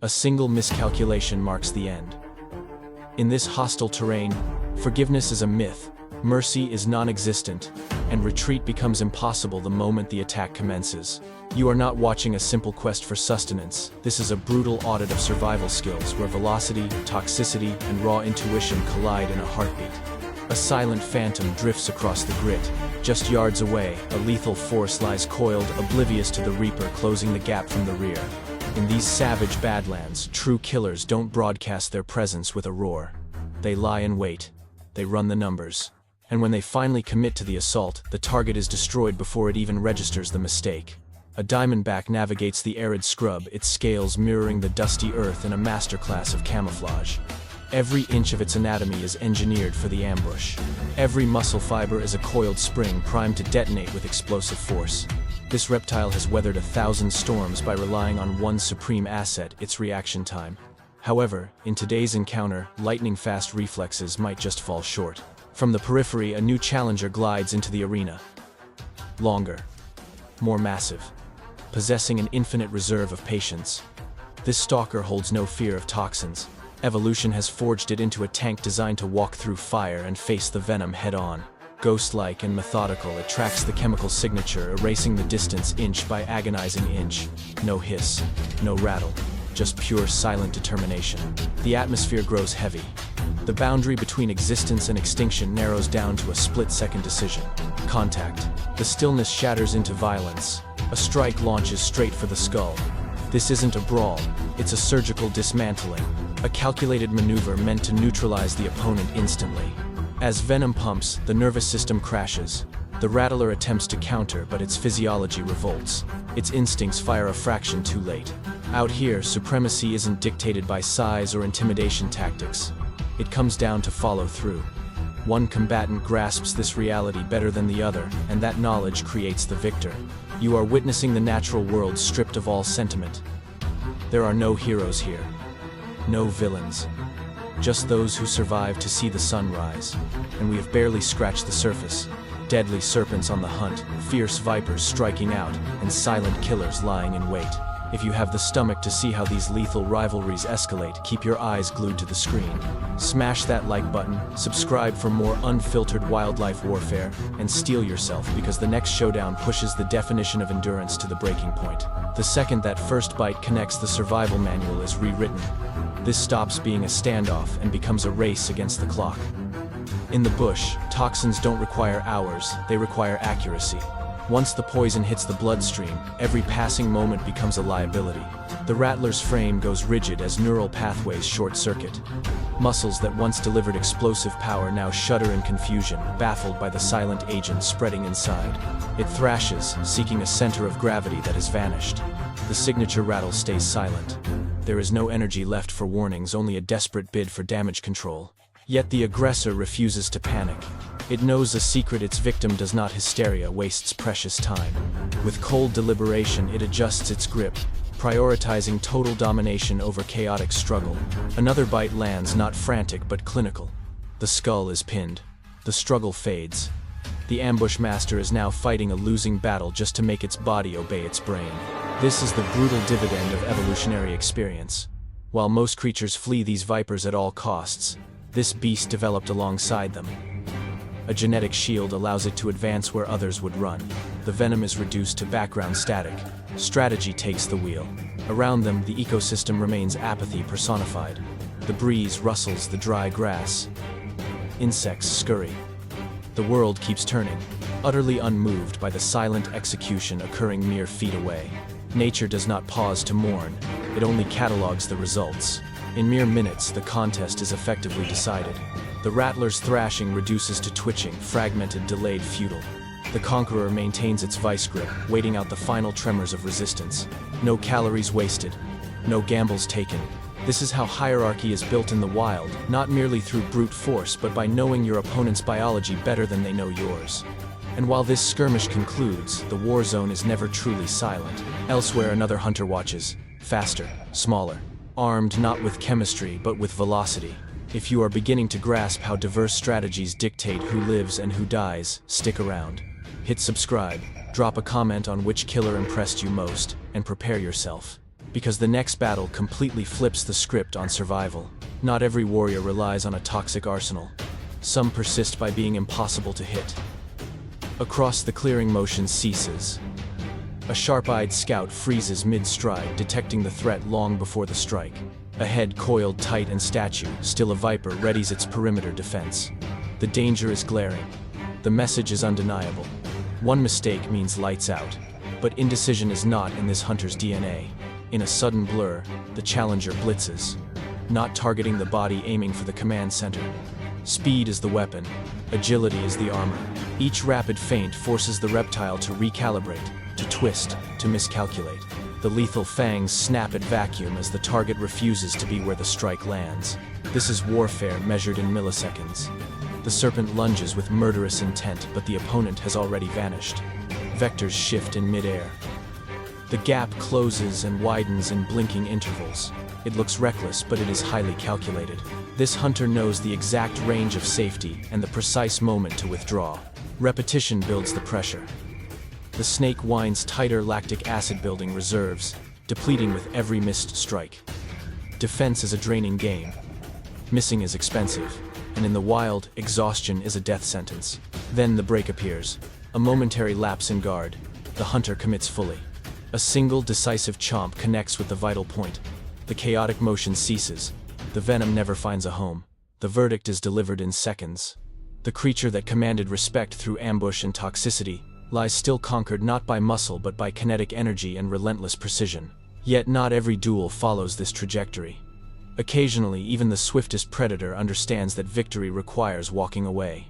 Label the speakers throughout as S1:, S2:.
S1: A single miscalculation marks the end. In this hostile terrain, forgiveness is a myth, mercy is non-existent, and retreat becomes impossible the moment the attack commences. You are not watching a simple quest for sustenance. This is a brutal audit of survival skills where velocity, toxicity, and raw intuition collide in a heartbeat. A silent phantom drifts across the grit. Just yards away, a lethal force lies coiled, oblivious to the Reaper closing the gap from the rear. In these savage badlands, true killers don't broadcast their presence with a roar. They lie in wait. They run the numbers. And when they finally commit to the assault, the target is destroyed before it even registers the mistake. A diamondback navigates the arid scrub, its scales mirroring the dusty earth in a masterclass of camouflage. Every inch of its anatomy is engineered for the ambush. Every muscle fiber is a coiled spring primed to detonate with explosive force. This reptile has weathered 1,000 storms by relying on one supreme asset, its reaction time. However, in today's encounter, lightning-fast reflexes might just fall short. From the periphery, a new challenger glides into the arena. Longer. More massive. Possessing an infinite reserve of patience. This stalker holds no fear of toxins. Evolution has forged it into a tank designed to walk through fire and face the venom head-on. Ghost-like and methodical, it tracks the chemical signature, erasing the distance inch by agonizing inch. No hiss, no rattle, just pure silent determination. The atmosphere grows heavy. The boundary between existence and extinction narrows down to a split-second decision. Contact. The stillness shatters into violence. A strike launches straight for the skull. This isn't a brawl, it's a surgical dismantling. A calculated maneuver meant to neutralize the opponent instantly. As venom pumps, the nervous system crashes. The rattler attempts to counter, but its physiology revolts. Its instincts fire a fraction too late. Out here, supremacy isn't dictated by size or intimidation tactics. It comes down to follow through. One combatant grasps this reality better than the other, and that knowledge creates the victor. You are witnessing the natural world stripped of all sentiment. There are no heroes here. No villains. Just those who survive to see the sun rise. And we have barely scratched the surface. Deadly serpents on the hunt, fierce vipers striking out, and silent killers lying in wait. If you have the stomach to see how these lethal rivalries escalate, keep your eyes glued to the screen. Smash that like button, subscribe for more unfiltered wildlife warfare, and steel yourself because the next showdown pushes the definition of endurance to the breaking point. The second that first bite connects, the survival manual is rewritten. This stops being a standoff and becomes a race against the clock. In the bush, toxins don't require hours, they require accuracy. Once the poison hits the bloodstream, every passing moment becomes a liability. The rattler's frame goes rigid as neural pathways short-circuit. Muscles that once delivered explosive power now shudder in confusion, baffled by the silent agent spreading inside. It thrashes, seeking a center of gravity that has vanished. The signature rattle stays silent. There is no energy left for warnings, only a desperate bid for damage control. Yet the aggressor refuses to panic. It knows a secret its victim does not. Hysteria wastes precious time. With cold deliberation, it adjusts its grip, prioritizing total domination over chaotic struggle. Another bite lands, not frantic but clinical. The skull is pinned. The struggle fades. The ambush master is now fighting a losing battle just to make its body obey its brain. This is the brutal dividend of evolutionary experience. While most creatures flee these vipers at all costs, this beast developed alongside them. A genetic shield allows it to advance where others would run. The venom is reduced to background static. Strategy takes the wheel. Around them, the ecosystem remains apathy personified. The breeze rustles the dry grass. Insects scurry. The world keeps turning, utterly unmoved by the silent execution occurring mere feet away. Nature does not pause to mourn, it only catalogs the results. In mere minutes, the contest is effectively decided. The rattler's thrashing reduces to twitching, fragmented, delayed, futile. The conqueror maintains its vice grip, waiting out the final tremors of resistance. No calories wasted, no gambles taken. This is how hierarchy is built in the wild, not merely through brute force, but by knowing your opponent's biology better than they know yours. And while this skirmish concludes, the war zone is never truly silent. Elsewhere, another hunter watches, faster, smaller, armed not with chemistry but with velocity. If you are beginning to grasp how diverse strategies dictate who lives and who dies, stick around. Hit subscribe, drop a comment on which killer impressed you most, and prepare yourself. Because the next battle completely flips the script on survival. Not every warrior relies on a toxic arsenal. Some persist by being impossible to hit. Across the clearing motion ceases. A sharp-eyed scout freezes mid-stride, detecting the threat long before the strike. A head coiled tight and statue, still a viper, readies its perimeter defense. The danger is glaring. The message is undeniable. One mistake means lights out. But indecision is not in this hunter's DNA. In a sudden blur, the challenger blitzes, not targeting the body, aiming for the command center. Speed is the weapon, agility is the armor. Each rapid feint forces the reptile to recalibrate, to twist, to miscalculate. The lethal fangs snap at vacuum as the target refuses to be where the strike lands. This is warfare measured in milliseconds. The serpent lunges with murderous intent, but the opponent has already vanished. Vectors shift in midair. The gap closes and widens in blinking intervals. It looks reckless, but it is highly calculated. This hunter knows the exact range of safety and the precise moment to withdraw. Repetition builds the pressure. The snake winds tighter, lactic acid building reserves, depleting with every missed strike. Defense is a draining game. Missing is expensive, and in the wild, exhaustion is a death sentence. Then the break appears. A momentary lapse in guard. The hunter commits fully. A single decisive chomp connects with the vital point. The chaotic motion ceases. The venom never finds a home. The verdict is delivered in seconds. The creature that commanded respect through ambush and toxicity lies still, conquered not by muscle but by kinetic energy and relentless precision. Yet not every duel follows this trajectory. Occasionally, even the swiftest predator understands that victory requires walking away.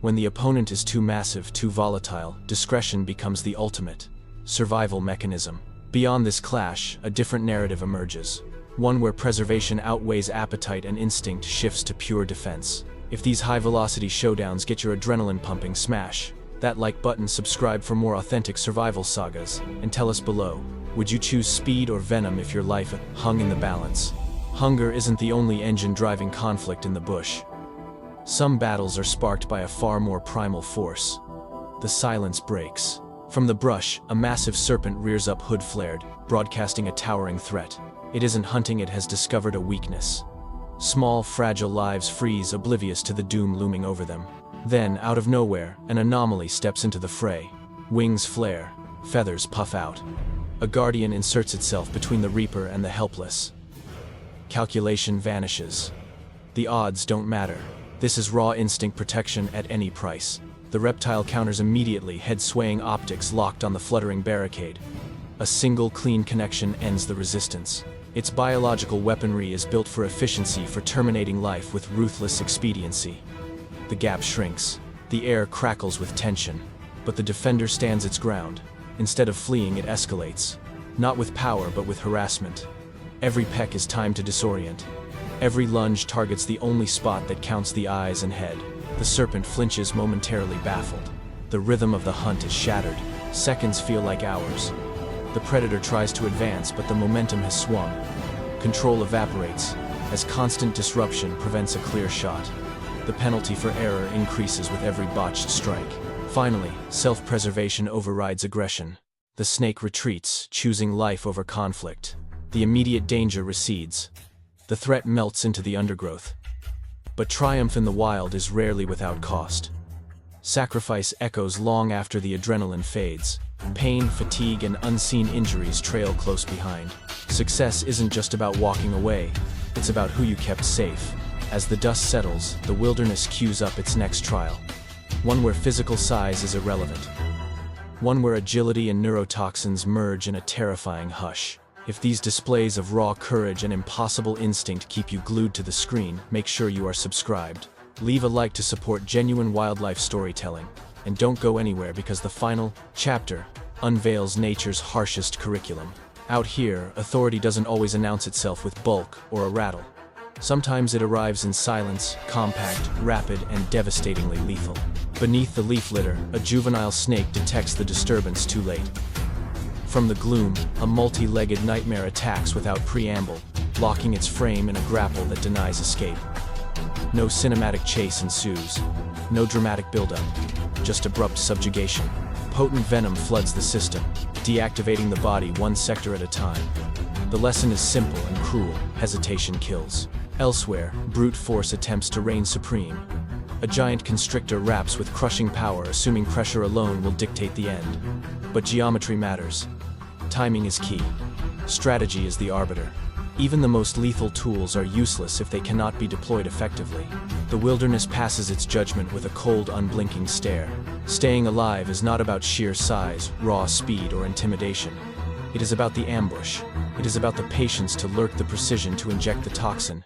S1: When the opponent is too massive, too volatile, discretion becomes the ultimate survival mechanism. Beyond this clash, a different narrative emerges. One where preservation outweighs appetite and instinct shifts to pure defense. If these high-velocity showdowns get your adrenaline pumping, smash that like button, subscribe for more authentic survival sagas, and tell us below, would you choose speed or venom if your life hung in the balance? Hunger isn't the only engine driving conflict in the bush. Some battles are sparked by a far more primal force. The silence breaks. From the brush, a massive serpent rears up, hood flared, broadcasting a towering threat. It isn't hunting, it has discovered a weakness. Small, fragile lives freeze, oblivious to the doom looming over them. Then, out of nowhere, an anomaly steps into the fray. Wings flare, feathers puff out. A guardian inserts itself between the reaper and the helpless. Calculation vanishes. The odds don't matter. This is raw instinct protection at any price. The reptile counters immediately, head-swaying optics locked on the fluttering barricade. A single clean connection ends the resistance. Its biological weaponry is built for efficiency, for terminating life with ruthless expediency. The gap shrinks. The air crackles with tension. But the defender stands its ground. Instead of fleeing, it escalates. Not with power, but with harassment. Every peck is timed to disorient. Every lunge targets the only spot that counts: the eyes and head. The serpent flinches, momentarily baffled. The rhythm of the hunt is shattered. Seconds feel like hours. The predator tries to advance, but the momentum has swung. Control evaporates, as constant disruption prevents a clear shot. The penalty for error increases with every botched strike. Finally, self-preservation overrides aggression. The snake retreats, choosing life over conflict. The immediate danger recedes. The threat melts into the undergrowth. But triumph in the wild is rarely without cost. Sacrifice echoes long after the adrenaline fades. Pain, fatigue, and unseen injuries trail close behind. Success isn't just about walking away, it's about who you kept safe. As the dust settles, the wilderness cues up its next trial. One where physical size is irrelevant. One where agility and neurotoxins merge in a terrifying hush. If these displays of raw courage and impossible instinct keep you glued to the screen, make sure you are subscribed. Leave a like to support genuine wildlife storytelling. And don't go anywhere, because the final chapter unveils nature's harshest curriculum. Out here, authority doesn't always announce itself with bulk or a rattle. Sometimes it arrives in silence, compact, rapid, and devastatingly lethal. Beneath the leaf litter, a juvenile snake detects the disturbance too late. From the gloom, a multi-legged nightmare attacks without preamble, locking its frame in a grapple that denies escape. No cinematic chase ensues. No dramatic buildup. Just abrupt subjugation. Potent venom floods the system, deactivating the body one sector at a time. The lesson is simple and cruel: hesitation kills. Elsewhere, brute force attempts to reign supreme. A giant constrictor wraps with crushing power, assuming pressure alone will dictate the end. But geometry matters. Timing is key. Strategy is the arbiter. Even the most lethal tools are useless if they cannot be deployed effectively. The wilderness passes its judgment with a cold, unblinking stare. Staying alive is not about sheer size, raw speed, or intimidation. It is about the ambush. It is about the patience to lurk, the precision to inject the toxin,